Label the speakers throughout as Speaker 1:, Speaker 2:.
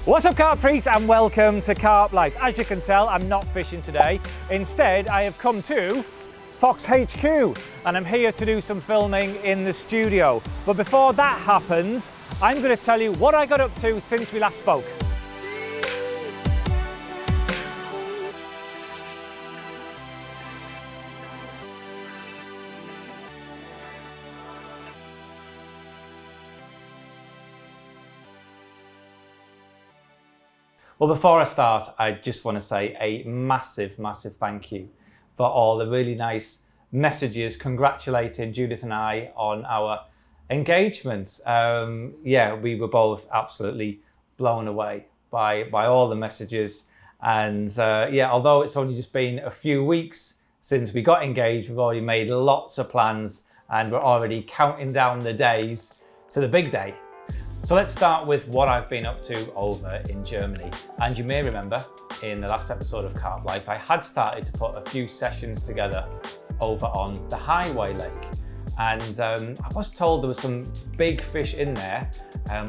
Speaker 1: What's up, Carp Freaks, and welcome to Carplife. As you can tell, I'm not fishing today. Instead, I have come to Fox HQ and I'm here to do some filming in the studio. But before that happens, I'm going to tell you what I got up to since we last spoke. Well, before I start, I just want to say a massive thank you for all the really nice messages congratulating Judith and I on our engagement. Yeah, we were both absolutely blown away by all the messages. And yeah, although it's only just been a few weeks since we got engaged, we've already made lots of plans and we're already counting down the days to the big day. So let's start with what I've been up to over in Germany. And you may remember in the last episode of Carplife, I had started to put a few sessions together over on the Highway Lake. And I was told there was some big fish in there,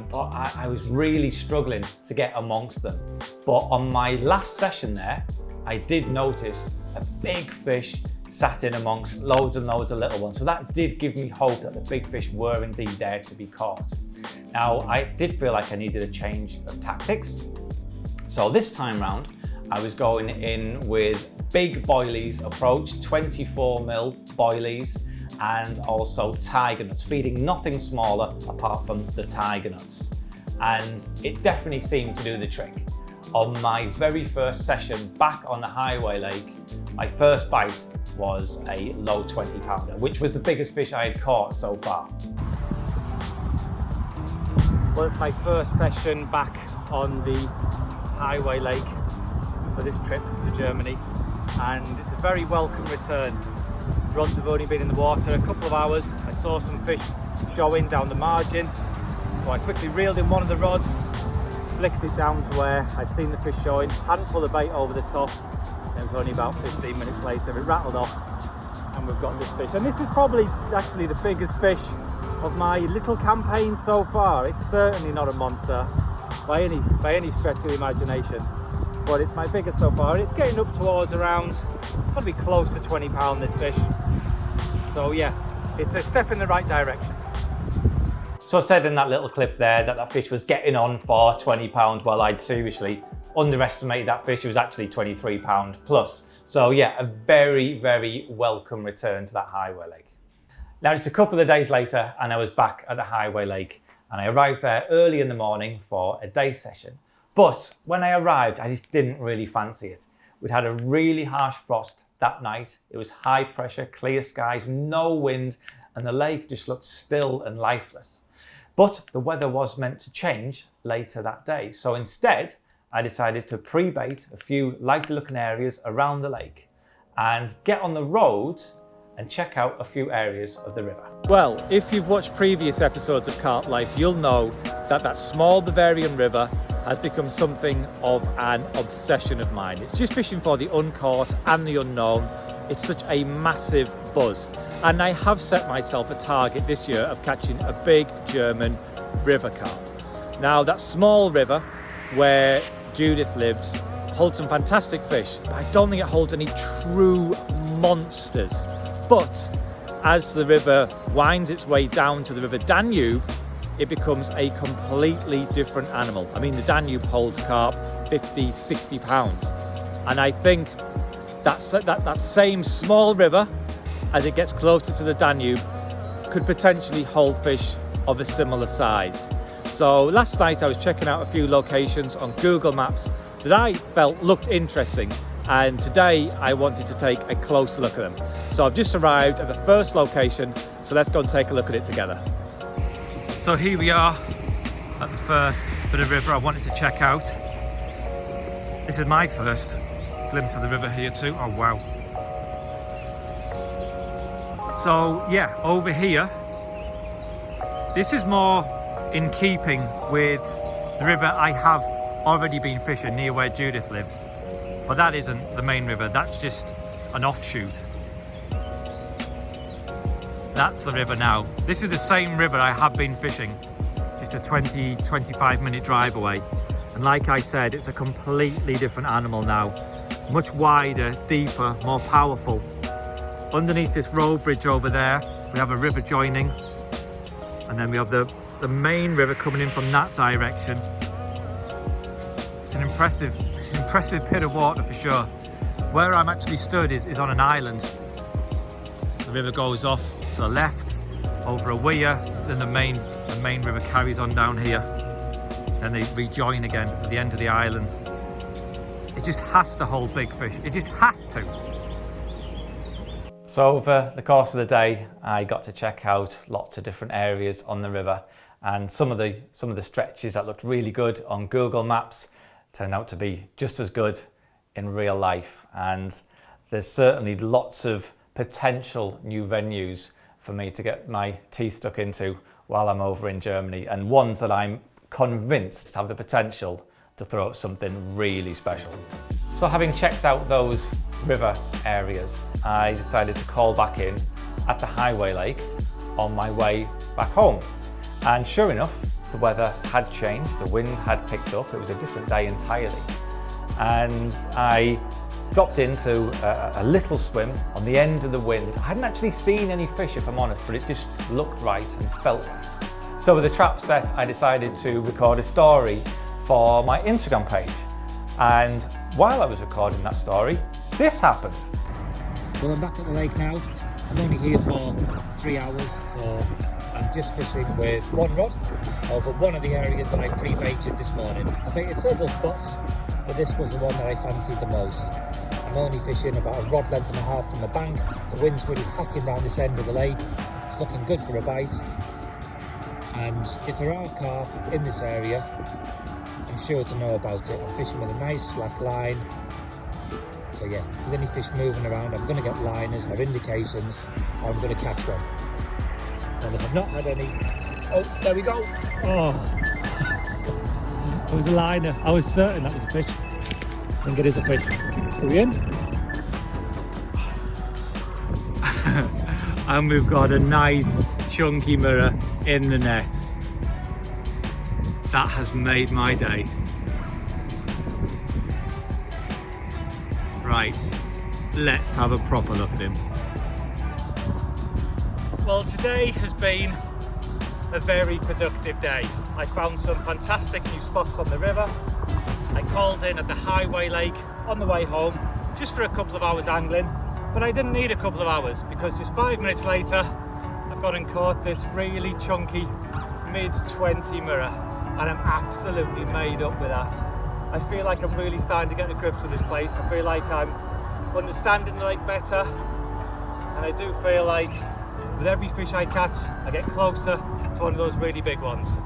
Speaker 1: but I was really struggling to get amongst them. But on my last session there, I did notice a big fish sat in amongst loads and loads of little ones. So that did give me hope that the big fish were indeed there to be caught. Now, I did feel like I needed a change of tactics. So this time round, I was going in with big boilies approach, 24mm boilies, and also tiger nuts, feeding nothing smaller apart from the tiger nuts. And it definitely seemed to do the trick. On my very first session back on the Highway Lake, my first bite was a low 20-pounder, which was the biggest fish I had caught so far. Well, it's my first session back on the Highway Lake for this trip to Germany, and it's a very welcome return. Rods have only been in the water a couple of hours. I saw some fish showing down the margin, so I quickly reeled in one of the rods, flicked it down to where I'd seen the fish showing, handful of bait over the top. It was only about 15 minutes later, it rattled off, and we've got this fish. And this is probably actually the biggest fish of my little campaign so far. It's certainly not a monster by any stretch of the imagination, but it's my biggest so far, and it's getting up towards around, it's got to be close to 20 pound, this fish. So yeah, it's a step in the right direction. So I said in that little clip there that that fish was getting on for 20 pound. Well, I'd seriously underestimated that fish. It was actually 23 pound plus. So yeah, a very welcome return to that Highway Lake. Now, just a couple of days later, and I was back at the Highway Lake, and I arrived there early in the morning for a day session. But when I arrived, I just didn't really fancy it. We'd had a really harsh frost that night. It was high pressure, clear skies, no wind, and the lake just looked still and lifeless. But the weather was meant to change later that day. So instead, I decided to pre-bait a few likely looking areas around the lake and get on the road and check out a few areas of the river. Well, if you've watched previous episodes of Carplife, you'll know that that small Bavarian river has become something of an obsession of mine. It's just fishing for the uncaught and the unknown. It's such a massive buzz. And I have set myself a target this year of catching a big German river carp. Now, that small river where Judith lives holds some fantastic fish, but I don't think it holds any true monsters. But as the river winds its way down to the River Danube, it becomes a completely different animal. I mean, the Danube holds carp 50, 60 pounds. And I think that same small river, as it gets closer to the Danube, could potentially hold fish of a similar size. So last night I was checking out a few locations on Google Maps that I felt looked interesting, and today I wanted to take a close look at them. So I've just arrived at the first location, so let's go and take a look at it together. So here we are at the first bit of river I wanted to check out. This is my first glimpse of the river here too. Oh wow. So yeah, over here, this is more in keeping with the river I have already been fishing near where Judith lives. But that isn't the main river, that's just an offshoot. That's the river now. This is the same river I have been fishing, just a 20-25 minute drive away. And like I said, it's a completely different animal now. Much wider, deeper, more powerful. Underneath this road bridge over there, we have a river joining. And then we have the main river coming in from that direction. It's an impressive bit of water for sure. Where I'm actually stood is on an island. The river goes off to the left, over a weir, then the main river carries on down here. Then they rejoin again at the end of the island. It just has to hold big fish. It just has to. So over the course of the day, I got to check out lots of different areas on the river, and some of the stretches that looked really good on Google Maps turned out to be just as good in real life. And there's certainly lots of potential new venues for me to get my teeth stuck into while I'm over in Germany, and ones that I'm convinced have the potential to throw up something really special. So having checked out those river areas, I decided to call back in at the highway lake on my way back home. And sure enough, the weather had changed, the wind had picked up, it was a different day entirely. And I dropped into a little swim on the end of the wind. I hadn't actually seen any fish, if I'm honest, but it just looked right and felt right. So with the trap set, I decided to record a story for my Instagram page. And while I was recording that story, this happened.
Speaker 2: Well, I'm back at the lake now. I'm only here for 3 hours, so I'm just fishing with one rod over one of the areas that I pre-baited this morning. I baited several spots, but this was the one that I fancied the most. I'm only fishing about a rod length and a half from the bank. The wind's really hacking down this end of the lake. It's looking good for a bite. And if there are carp in this area, I'm sure to know about it. I'm fishing with a nice slack line. So yeah, if there's any fish moving around, I'm going to get liners or indications, or I'm going to catch one. And if I've not had any... Oh, there we go! Oh! It was a liner. I was certain that was a fish. I think it is a fish. Are we in?
Speaker 1: And we've got a nice chunky mirror in the net. That has made my day. Right, let's have a proper look at him. Well, today has been a very productive day. I found some fantastic new spots on the river. I called in at the highway lake on the way home just for a couple of hours angling, but I didn't need a couple of hours because just 5 minutes later I've gone and caught this really chunky mid-20 mirror, and I'm absolutely made up with that. I feel like I'm really starting to get to grips with this place. I feel like I'm understanding the lake better, and I do feel like with every fish I catch I get closer to one of those really big ones.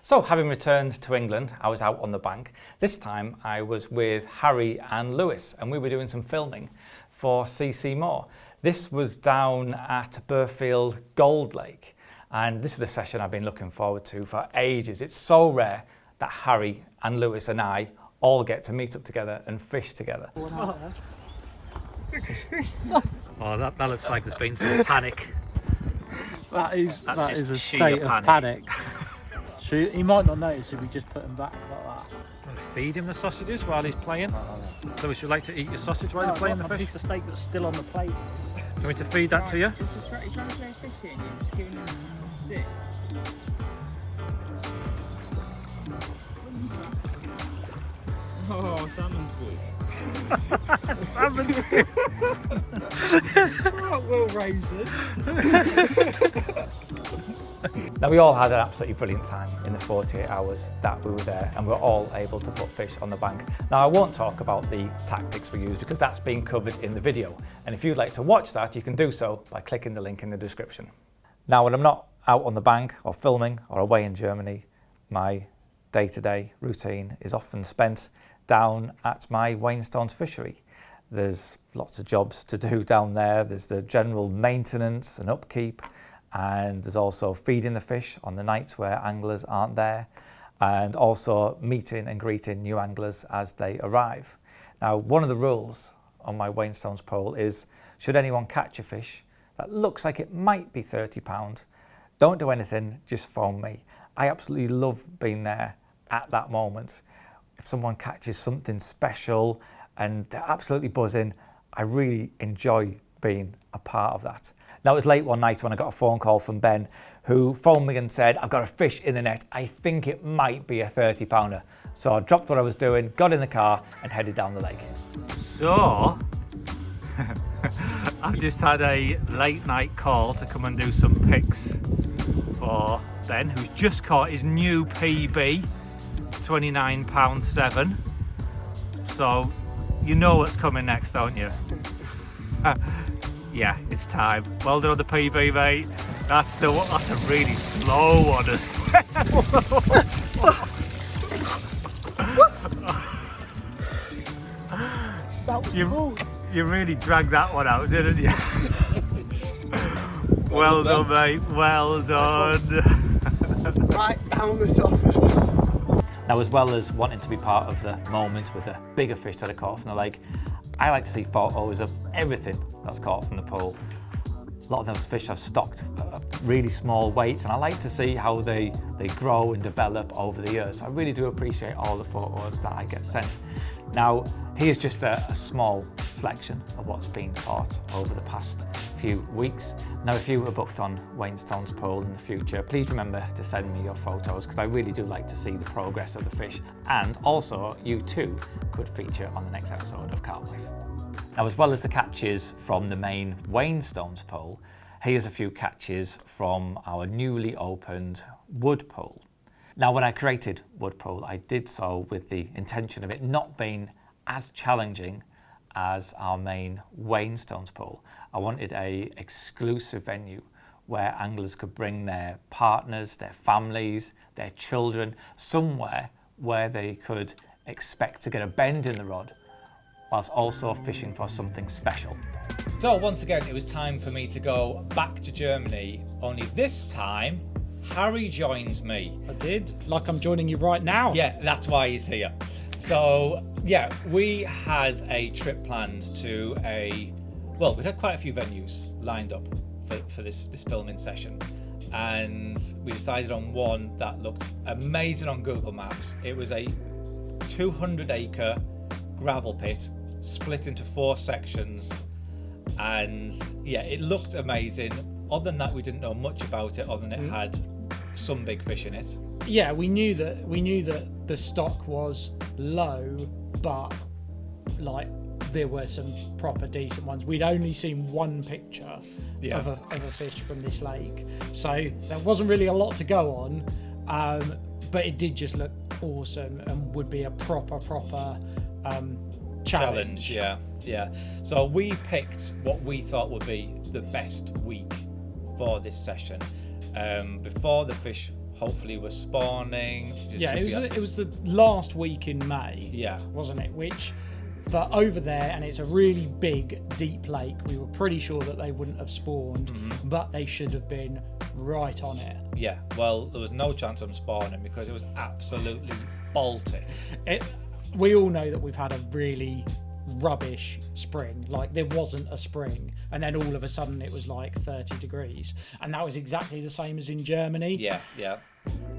Speaker 1: So having returned to England, I was out on the bank. This time I was with Harry and Lewis, and we were doing some filming for CC More. This was down at Burfields Gold Lake, and this was a session I've been looking forward to for ages. It's so rare that Harry and Lewis and I all get to meet up together and fish together. Oh, that looks like there's been some panic.
Speaker 3: That is a state of panic. So he might not notice if we just put him back like that.
Speaker 1: Feed him the sausages while he's playing. So would you like to eat your sausage while you're playing the fish?
Speaker 3: A piece of steak that's still on the plate.
Speaker 1: Do you want me to feed that to you?
Speaker 4: Just trying to play fishing, you're just giving him a stick. Oh, salmon's good.
Speaker 1: Salmon's good.
Speaker 3: Right, well raised.
Speaker 1: Now, we all had an absolutely brilliant time in the 48 hours that we were there, and we were all able to put fish on the bank. Now, I won't talk about the tactics we used because that's been covered in the video. And if you'd like to watch that, you can do so by clicking the link in the description. Now, when I'm not out on the bank or filming or away in Germany, my day-to-day routine is often spent down at my Wainstones fishery. There's lots of jobs to do down there. There's the general maintenance and upkeep, and there's also feeding the fish on the nights where anglers aren't there, and also meeting and greeting new anglers as they arrive. Now, one of the rules on my Wainstones pole is, should anyone catch a fish that looks like it might be £30, don't do anything, just phone me. I absolutely love being there at that moment. If someone catches something special and they're absolutely buzzing, I really enjoy being a part of that. Now, it was late one night when I got a phone call from Ben, who phoned me and said, I've got a fish in the net. I think it might be a 30-pounder. So I dropped what I was doing, got in the car and headed down the lake. So, I've just had a late night call to come and do some pics for Ben, who's just caught his new PB, 29.7 £. So, you know what's coming next, don't you? Yeah, it's time. Well done on the PB, mate. That's a really slow one as well. You really dragged that one out, didn't you? Well done, mate. Well done.
Speaker 5: Right down the top as well.
Speaker 1: Now, as well as wanting to be part of the moment with the bigger fish that I caught from the lake, I like to see photos of everything that's caught from the pool. A lot of those fish are stocked at really small weights, and I like to see how they grow and develop over the years. So I really do appreciate all the photos that I get sent. Now, here's just a small selection of what's been caught over the past few weeks. Now, if you are booked on Wainstones pool in the future, please remember to send me your photos, because I really do like to see the progress of the fish, and also you too could feature on the next episode of Carplife. Now, as well as the catches from the main Wainstones pool, here's a few catches from our newly opened wood pool. Now, when I created wood pool, I did so with the intention of it not being as challenging as our main Wainstones pool. I wanted a exclusive venue where anglers could bring their partners, their families, their children, somewhere where they could expect to get a bend in the rod, whilst also fishing for something special. So once again, it was time for me to go back to Germany, only this time Harry joins me.
Speaker 3: I did, like I'm joining you right now.
Speaker 1: Yeah, that's why he's here. So yeah, we had a trip planned to we had quite a few venues lined up for this filming session, and we decided on one that looked amazing on Google Maps. It was a 200-acre gravel pit split into 4 sections, and yeah, it looked amazing. Other than that, we didn't know much about it, other than it had some big fish in it.
Speaker 3: Yeah, we knew that the stock was low, but like there were some proper decent ones. We'd only seen one picture of a fish from this lake, so there wasn't really a lot to go on, but it did just look awesome and would be a proper challenge. Yeah. So we picked what we thought would be the best week for this session, before the fish hopefully were spawning. It was the last week in May, wasn't it? Which for over there, and it's a really big, deep lake, we were pretty sure that they wouldn't have spawned, but they should have been right on it. Yeah, well, there was no chance of them spawning because it was absolutely bolting. We all know that we've had a really rubbish spring. Like, there wasn't a spring, and then all of a sudden it was like 30 degrees, and that was exactly the same as in Germany. Yeah,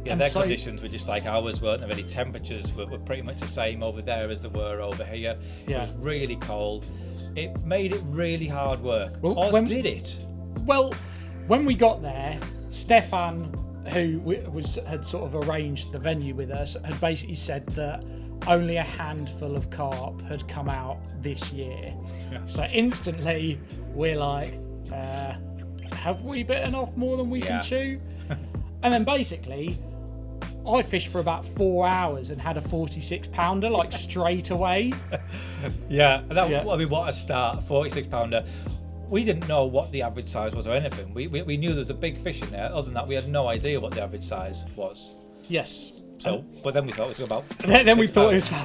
Speaker 3: their conditions were just like ours, weren't there? Any temperatures were pretty much the same over there as they were over here. It was really cold. It made it really hard work. Did it? Well, when we got there, Stefan, who had sort of arranged the venue with us, had basically said that only a handful of carp had come out this year. So instantly we're like, have we bitten off more than we can chew? And then basically I fished for about 4 hours and had a 46-pounder like straight away. I mean, what a start. 46-pounder. We didn't know what the average size was or anything. We knew there was a big fish in there. Other than that, we had no idea what the average size was. Yes. So, but then we thought it was about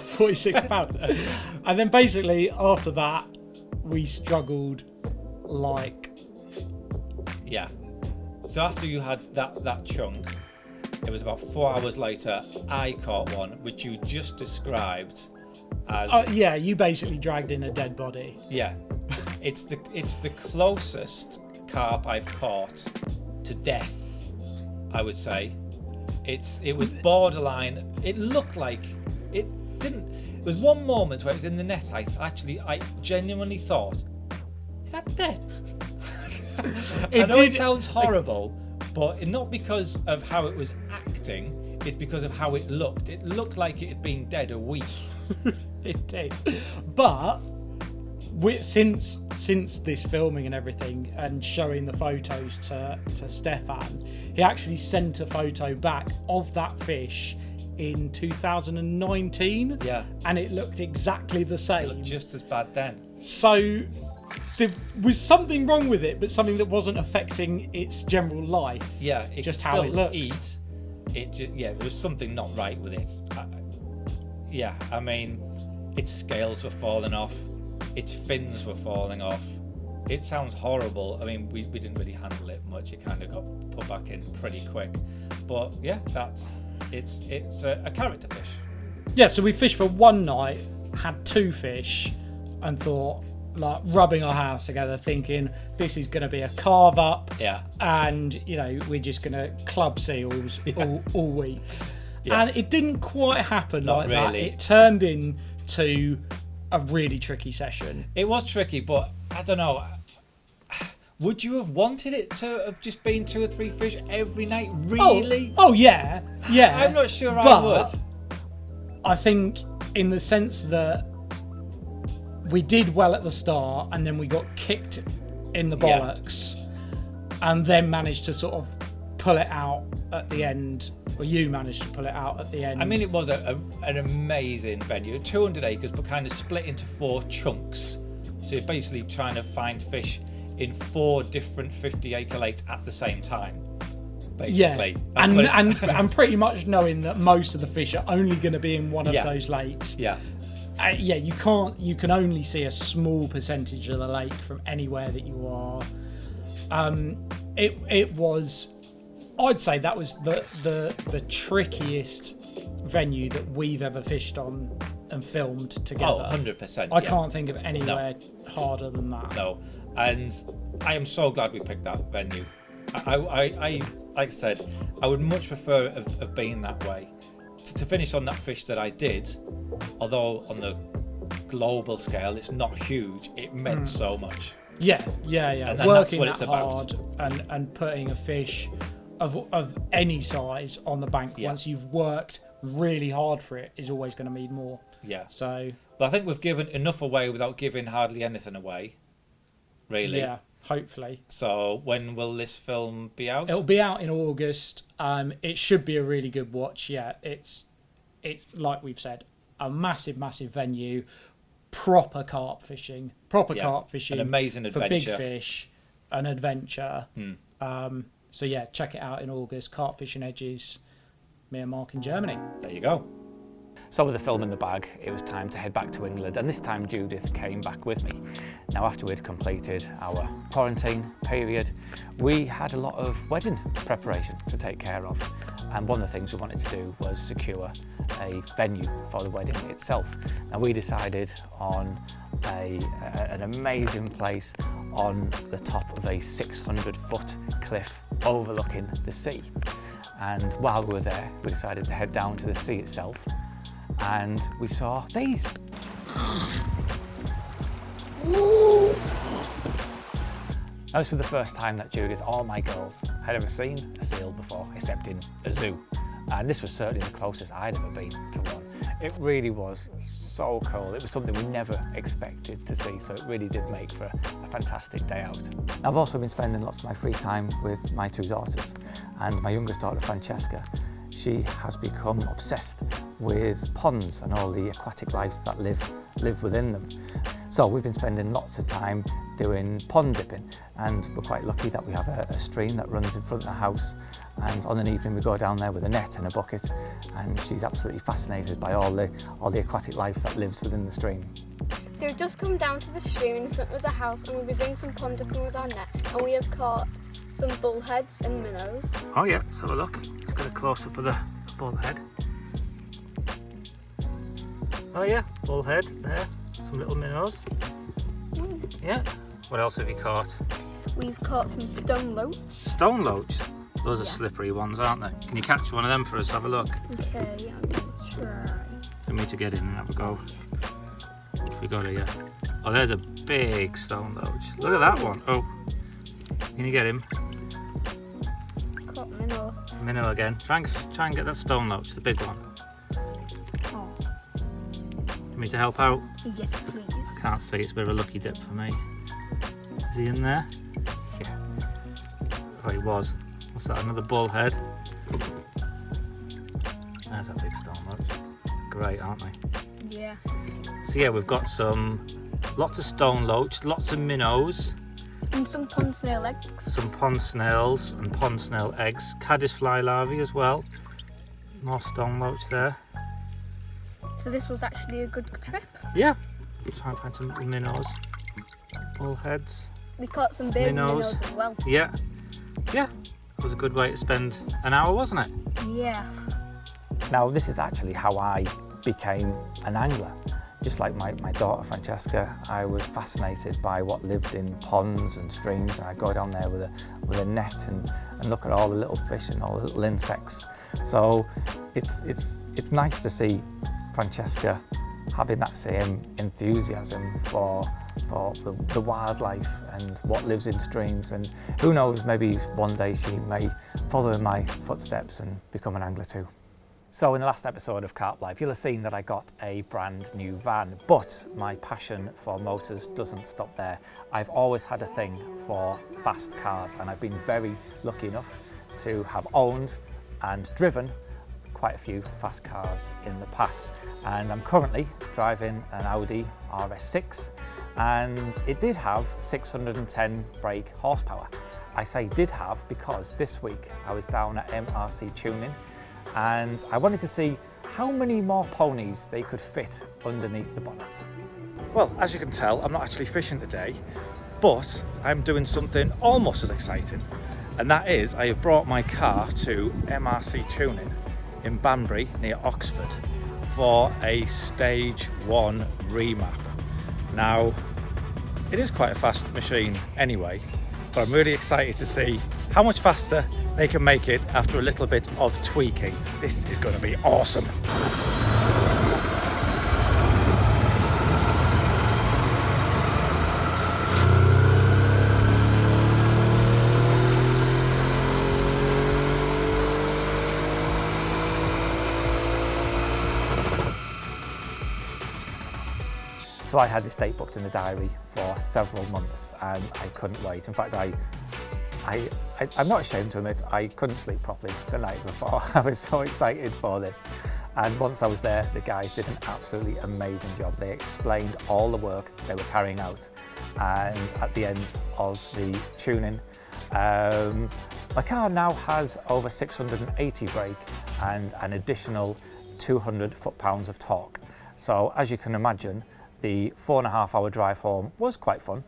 Speaker 3: 46 pounds. And then basically after that, we struggled like. Yeah. So after you had that chunk, it was about 4 hours later, I caught one, which you just described as. You basically dragged in a dead body. Yeah. It's the closest carp I've caught to death, I would say. It was borderline. It looked like it didn't. There was one moment where it was in the net. I genuinely thought, is that dead? I know it sounds horrible, but not because of how it was acting. It's because of how it looked. It looked like it had been dead a week.
Speaker 6: It did. But since this filming and everything and showing the photos to Stefan, he actually sent a photo back of that fish in 2019.
Speaker 3: Yeah.
Speaker 6: And it looked exactly the same.
Speaker 3: It looked just as bad then.
Speaker 6: So there was something wrong with it, but something that wasn't affecting its general life.
Speaker 3: Yeah, it
Speaker 6: just
Speaker 3: could
Speaker 6: how
Speaker 3: still
Speaker 6: it looked.
Speaker 3: eat. There was something not right with it. I mean, its scales were falling off, its fins were falling off. It sounds horrible. I mean, we didn't really handle it much. It kind of got put back in pretty quick. But yeah, it's a character fish.
Speaker 6: Yeah, so we fished for one night, had 2 fish, and thought, like, rubbing our hands together, thinking this is going to be a carve up.
Speaker 3: Yeah.
Speaker 6: And we're just going to club seals all week.
Speaker 3: Yeah.
Speaker 6: And it didn't quite happen
Speaker 3: Not
Speaker 6: like that.
Speaker 3: really.
Speaker 6: It turned into a really tricky session.
Speaker 3: It was tricky, but I don't know. Would you have wanted it to have just been 2 or 3 fish every night? Really?
Speaker 6: Oh yeah.
Speaker 3: I'm not sure I would.
Speaker 6: I think in the sense that we did well at the start and then we got kicked in the bollocks and then managed to sort of pull it out at the end, or you managed to pull it out at the end.
Speaker 3: I mean, it was an amazing venue, 200 acres, but kind of split into 4 chunks. So you're basically trying to find fish in 4 different 50-acre lakes at the same time. Basically.
Speaker 6: Yeah, and pretty much knowing that most of the fish are only going to be in one of those lakes.
Speaker 3: Yeah.
Speaker 6: You can only see a small percentage of the lake from anywhere that you are. It was, I'd say that was the trickiest venue that we've ever fished on and filmed together.
Speaker 3: Oh, 100%.
Speaker 6: I can't think of anywhere harder than that.
Speaker 3: No, and I am so glad we picked that venue. I like I said, I would much prefer have been that way. To finish on that fish that I did, although on the global scale it's not huge, it meant so much.
Speaker 6: Yeah.
Speaker 3: And
Speaker 6: working
Speaker 3: that's what
Speaker 6: that
Speaker 3: it's
Speaker 6: hard and putting a fish of any size on the bank once you've worked really hard for it is always going to mean more.
Speaker 3: Yeah.
Speaker 6: So.
Speaker 3: But I think we've given enough away without giving hardly anything away. Really.
Speaker 6: Yeah. Hopefully.
Speaker 3: So when will this film be out?
Speaker 6: It'll be out in August. It should be a really good watch. Yeah, it's like we've said, a massive venue, proper carp fishing,
Speaker 3: an amazing
Speaker 6: for
Speaker 3: adventure.
Speaker 6: big fish, an adventure. So yeah, check it out in August. Carp Fishing Edges, me and Mark in Germany.
Speaker 3: There you go.
Speaker 2: So with the film in the bag, it was time to head back to England, and this time Judith came back with me. Now, after we'd completed our quarantine period, we had a lot of wedding preparation to take care of, and one of the things we wanted to do was secure a venue for the wedding itself. Now, we decided on an amazing place on the top of a 600-foot cliff overlooking the sea. And while we were there, we decided to head down to the sea itself, and we saw these. This was the first time that Judith or my girls had ever seen a seal before, except in a zoo. And this was certainly the closest I'd ever been to one. It really was so cool. It was something we never expected to see, so it really did make for a fantastic day out. I've also been spending lots of my free time with my 2 daughters, and my youngest daughter, Francesca, she has become obsessed with ponds and all the aquatic life that live within them. So we've been spending lots of time doing pond dipping, and we're quite lucky that we have a stream that runs in front of the house, and on an evening we go down there with a net and a bucket, and she's absolutely fascinated by all the aquatic life that lives within the stream.
Speaker 7: So we've just come down to the stream in front of the house, and we'll be doing some pond dipping with our net, and we have caught some bullheads and minnows.
Speaker 6: Oh yeah, let's have a look. Let's get a close-up of the bullhead. Oh yeah, bullhead there, some little minnows. Yeah. What else have you caught?
Speaker 7: We've caught some stone loach.
Speaker 6: Stone loach?
Speaker 3: Those are slippery ones, aren't they? Can you catch one of them for us? Have a look.
Speaker 7: Okay, I'm gonna try.
Speaker 3: For me to get in and have a go. We got it, yeah. Oh, there's a big stone loach. Look at that one. Oh, can you get him?
Speaker 7: Caught minnow.
Speaker 3: Minnow again. Try and get that stone loach, the big one.
Speaker 7: Oh,
Speaker 3: For me to help out?
Speaker 7: yes, please.
Speaker 3: Can't see, it's a bit of a lucky dip for me. Is he in there? Yeah. Oh, he was. What's that, another bullhead? There's that big stone loach. Great, aren't they?
Speaker 7: Yeah.
Speaker 3: So yeah, we've got lots of stone loach, lots of minnows,
Speaker 7: And some pond snail eggs.
Speaker 3: some pond snails and pond snail eggs, caddisfly larvae as well. More stone loach there.
Speaker 7: So this was actually a good trip.
Speaker 3: Yeah. Try and find some minnows, bullheads.
Speaker 7: We caught some baby
Speaker 3: Minnows.
Speaker 7: minnows as well.
Speaker 3: Yeah. So yeah, it was a good way to spend an hour, wasn't it?
Speaker 7: Yeah.
Speaker 2: Now, this is actually how I became an angler. Just like my daughter Francesca, I was fascinated by what lived in ponds and streams, and I'd go down there with a net and look at all the little fish and all the little insects. So it's nice to see Francesca having that same enthusiasm for the wildlife and what lives in streams, and who knows, maybe one day she may follow in my footsteps and become an angler too. So in the last episode of Carplife, you'll have seen that I got a brand new van, but my passion for motors doesn't stop there. I've always had a thing for fast cars, and I've been very lucky enough to have owned and driven quite a few fast cars in the past. And I'm currently driving an Audi RS6, and it did have 610 brake horsepower. I say did have because this week I was down at MRC Tuning, and I wanted to see how many more ponies they could fit underneath the bonnet.
Speaker 1: Well, as you can tell, I'm not actually fishing today, but I'm doing something almost as exciting, and that is I have brought my car to MRC Tuning in Banbury near Oxford for a stage 1 remap. Now, it is quite a fast machine anyway, but I'm really excited to see how much faster they can make it after a little bit of tweaking. This is going to be awesome.
Speaker 2: So I had this date booked in the diary for several months, and I couldn't wait. In fact, I'm not ashamed to admit I couldn't sleep properly the night before. I was so excited for this. And once I was there, the guys did an absolutely amazing job. They explained all the work they were carrying out. And at the end of the tuning, my car now has over 680 brake and an additional 200 foot-pounds of torque. So as you can imagine, the 4.5 hour drive home was quite fun.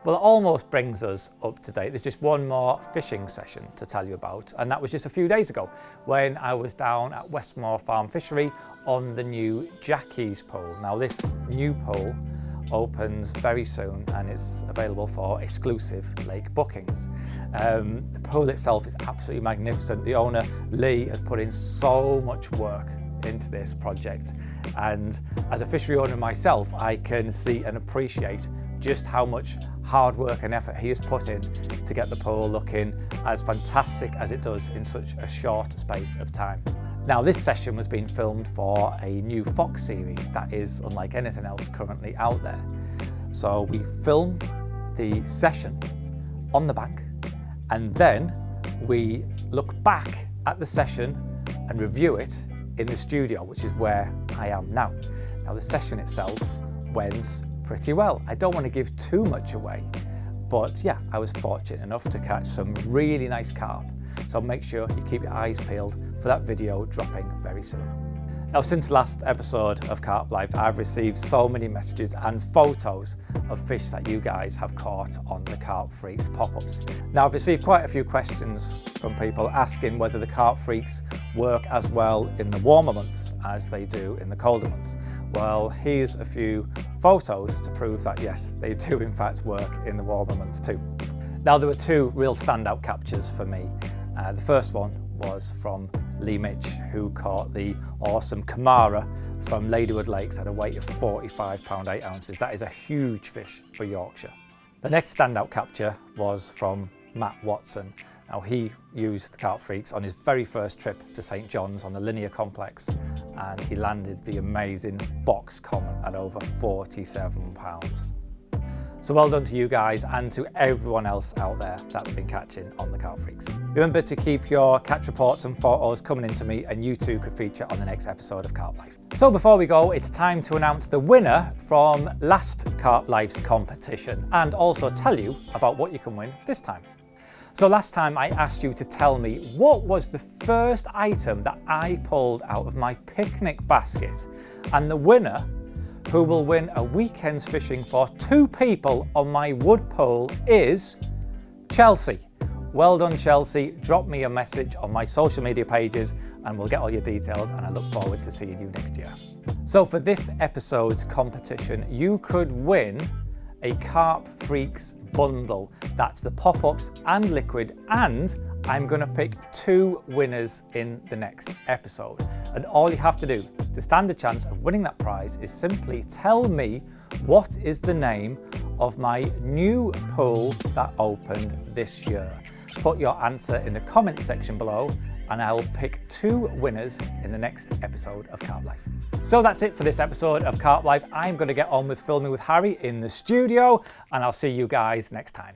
Speaker 2: Well, it almost brings us up to date. There's just one more fishing session to tell you about, and that was just a few days ago when I was down at Westmore Farm Fishery on the new Jackie's pool. Now, this new pool opens very soon and it's available for exclusive lake bookings. The pool itself is absolutely magnificent. The owner, Lee, has put in so much work into this project, and as a fishery owner myself, I can see and appreciate just how much hard work and effort he has put in to get the pool looking as fantastic as it does in such a short space of time. Now, this session was being filmed for a new Fox series that is unlike anything else currently out there. So we film the session on the bank, and then we look back at the session and review it in the studio, which is where I am now. Now, the session itself went pretty well. I don't want to give too much away, but yeah, I was fortunate enough to catch some really nice carp. So make sure you keep your eyes peeled for that video dropping very soon. Now, since the last episode of Carp Life, I've received so many messages and photos of fish that you guys have caught on the Carp Freaks pop-ups. Now, I've received quite a few questions from people asking whether the Carp Freaks work as well in the warmer months as they do in the colder months. Well, here's a few photos to prove that yes, they do in fact work in the warmer months too. Now, there were two real standout captures for me.
Speaker 3: The first one was from Lee Mitch, who caught the awesome Camara from Ladywood Lakes at a weight of 45 pound 8 ounces. That is a huge fish for Yorkshire. The next standout capture was from Matt Watson. Now, he used the Carp Freaks on his very first trip to St John's on the Linear Complex, and he landed the amazing box common at over 47 pounds. So well done to you guys and to everyone else out there that's been catching on the Carp Freaks. Remember to keep your catch reports and photos coming in to me, and you too could feature on the next episode of Carplife. So before we go, it's time to announce the winner from last Carplife's competition and also tell you about what you can win this time. So last time I asked you to tell me what was the first item that I pulled out of my picnic basket, and the winner, who will win a weekend's fishing for 2 people on my wood pole, is Chelsea. Well done, Chelsea. Drop me a message on my social media pages and we'll get all your details, and I look forward to seeing you next year. So for this episode's competition, you could win a Carp Freaks bundle. That's the pop-ups and liquid, and I'm going to pick 2 winners in the next episode. And all you have to do to stand a chance of winning that prize is simply tell me what is the name of my new pool that opened this year. Put your answer in the comments section below, and I'll pick 2 winners in the next episode of Carp Life. So that's it for this episode of Carp Life. I'm going to get on with filming with Harry in the studio, and I'll see you guys next time.